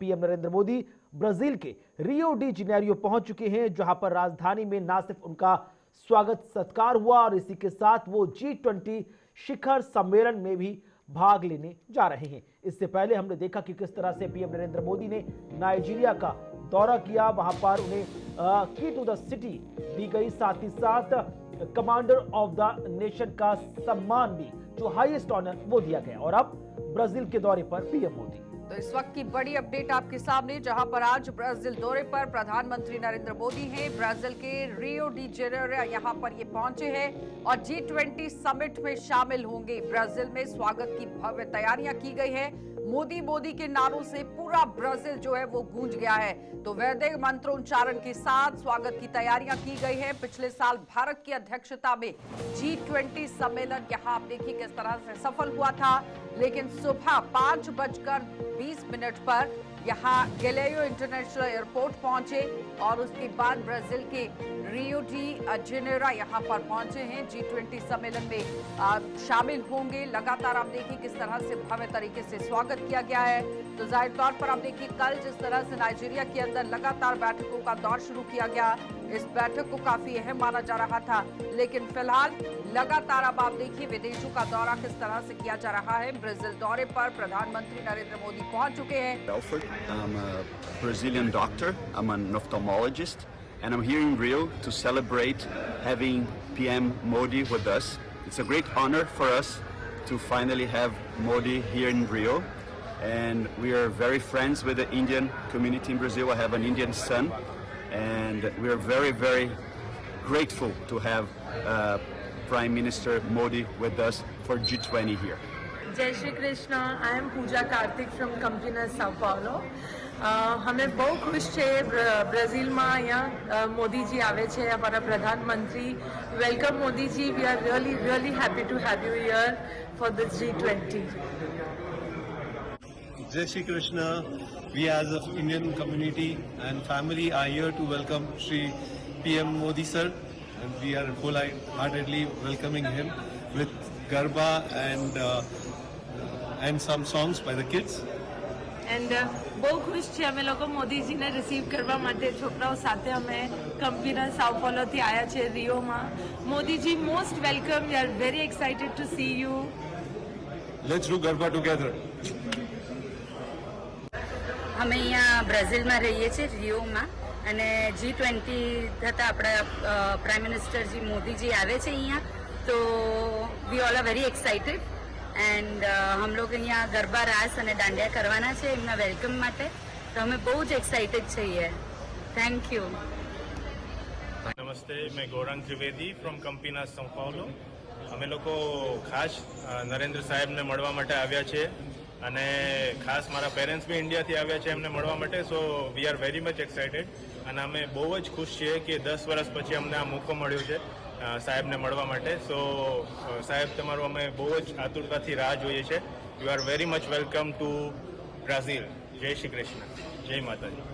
PM Narendra Modi Brazil के Rio de Janeiro पहुंच चुके हैं, जहां पर राजधानी में न सिर्फ उनका स्वागत सत्कार हुआ और इसी के साथ वो G20 शिखर सम्मेलन में भी भाग लेने जा रहे हैं। इससे पहले हमने देखा कि किस तरह से पीएम नरेंद्र मोदी ने नाइजीरिया का दौरा किया, वहां पर उन्हें की टू द सिटी दी गई, साथ ही साथ कमांडर ऑफ द नेशन का सम्मान भी, जो हाईएस्ट ऑनर, वो दिया गया। और अब ब्राजील के दौरे पर पीएम मोदी। तो इस वक्त की बड़ी अपडेट आपके सामने, जहां पर आज ब्राजील दौरे पर प्रधानमंत्री नरेंद्र मोदी हैं। ब्राजील के रियो डी जेनेरियो यहां पर ये पहुंचे हैं और G20 समिट में शामिल होंगे। ब्राजील में स्वागत की भव्य तैयारियां की गई है। मोदी के नारों से पूरा ब्राजील जो है वो गूंज गया है। तो वैदिक मंत्रोच्चारण के साथ स्वागत की तैयारियां की गई है। पिछले साल भारत की अध्यक्षता में G20 सम्मेलन यहां आप देखिए किस तरह से सफल हुआ था, लेकिन सुबह 5:20 पर यहाँ गैलेयो इंटरनेशनल एयरपोर्ट पहुंचे और उसके बाद ब्राजील के रियो डी जेनेरियो यहाँ पर पहुंचे हैं। G20 सम्मेलन में शामिल होंगे। लगातार आप देखिए किस तरह से भव्य तरीके से स्वागत किया गया है। तो जाहिर तौर पर आप देखिए कल जिस तरह से नाइजीरिया के अंदर लगातार बैठकों का दौर शुरू किया गया, इस बैठक को काफी अहम माना जा रहा था, लेकिन फिलहाल लगातार अब आप देखिए विदेशों का दौरा किस तरह से किया जा रहा है। ब्राजील दौरे पर प्रधानमंत्री नरेंद्र मोदी पहुंच चुके हैं। I'm a Brazilian doctor. I'm an ophthalmologist, and I'm here in Rio to celebrate having PM Modi with us. It's a great honor for us to finally have Modi here in Rio, and we are very friends with the Indian community in Brazil. I have an Indian son, and we are very, very grateful to have Prime Minister Modi with us for G20 here. जय Shri Krishna. I am Pooja Kartik from Campinas Sao Paulo. हमें બહુ ખુશ છે બ્રાઝિલમાં અહીંયા મોદીજી આવે છે, અમારા પ્રધાનમંત્રી। Welcome Modiji, we are really happy to have you here for the G20. Jai Shri Krishna. We as an Indian community and family are here to welcome Shri PM Modi sir, and we are wholeheartedly welcoming him with Garba and some songs by the kids. And બહુ ખુશ છે અમે લોકો મોદીજીને receive કરવા માટે। છોકરાઓ સાથે અમે કંપનીના સાઓ પાઉલોથી આવ્યા છે રિયોમાં। Modiji most welcome, we are very excited to see you. Let's do Garba together. અમે અહીંયા બ્રાઝિલમાં રહીએ છીએ રિયોમાં, અને G20 થતાં આપણા પ્રાઇમ મિનિસ્ટરજી મોદીજી આવે છે અહીંયા, તો we all are very excited. And हम लोग यहाँ गरबा रास અને દાંડિયા કરવાના છે એમના વેલકમ માટે, તો અમે બહુ જ એક્સાઇટેડ છીએ। Thank you. નમસ્તે, मैं Gaurang Trivedi from Campinas Sao Paulo. અમે લોકો ખાસ નરેન્દ્ર સાહેબને મળવા માટે આવ્યા છે, અને ખાસ મારા પેરેન્ટ્સ બી ઇન્ડિયાથી આવ્યા છે એમને મળવા માટે। So we are very much excited, અને અમે બહુ જ ખુશ છીએ કે 10 વર્ષ પછી અમને આ મોકો મળ્યો છે સાહેબને મળવા માટે। સો સાહેબ, તમારું અમે બહુ જ આતુરતાથી રાહ જોઈએ છે। You are very much welcome to Brazil. જય શ્રી કૃષ્ણ, જય માતાજી।